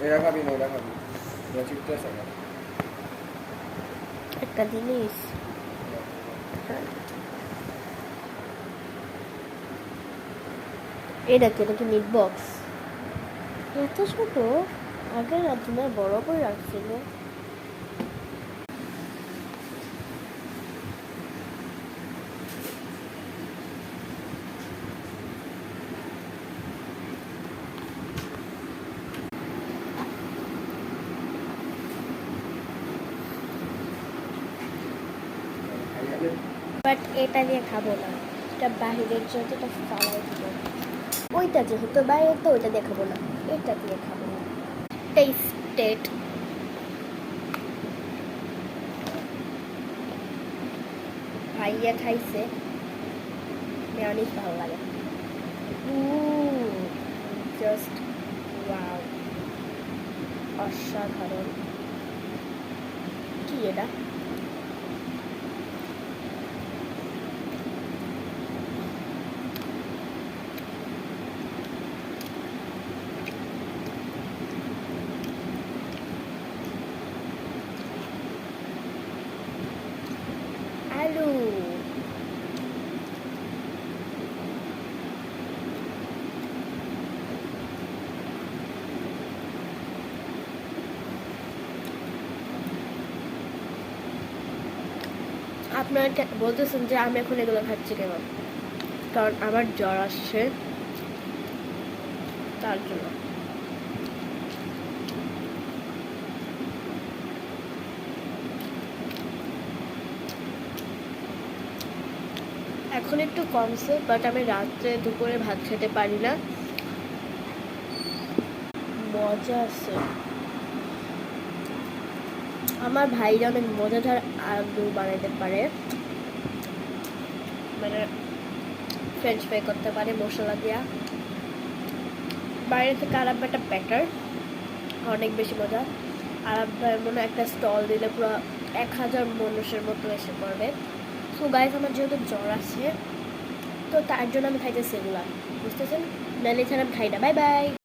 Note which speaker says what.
Speaker 1: এরা খাবি না, ওরা খাবি চিপতে আছে না
Speaker 2: একটা জিনিস এটা কি মিট বক্স এত ছোট আগের রাত্রে বড় করে রাখছিল বাট এটা দিয়ে খাবো না, এটা বাহিরের জন্য এটা ফালাই দিব। ওইটা যেহেতু বাইরে তো ওইটা দিয়ে খাবো না, এটা দিয়ে খাবো না। টেস্টেড ভাইয়া খাইছে, মেয়নিজ ভালো লাগে। জাস্ট ওয়াও, অসাধারণ। কি এটা? আলু। আপনারা বলতেছেন যে আমি এখন এগুলো খাচ্ছি কেন? কারণ আমার জ্বর আসছে, তার জন্য। এখন একটু কমছে, বাট আমি রাত্রে দুপুরে ভাত খেতে পারি না। মজা আছে। আমার ভাইরা অনেক মজাদার আলু বানাইতে পারে, মানে ফ্রেঞ্চ ফ্রাই করতে পারে মশলা দিয়া। বাইরে থেকে আরব একটা ব্যাটার অনেক বেশি মজা। আরব মনে একটা স্টল দিলে পুরো 1000 মানুষের মতো এসে পড়বে। সো গাইস, আমার যেহেতু জ্বর আছে তো তার জন্য আমি খাইতেছি এগুলা, বুঝতেছেন? নাহলে ছাড়া আমি খাই না। Bye bye.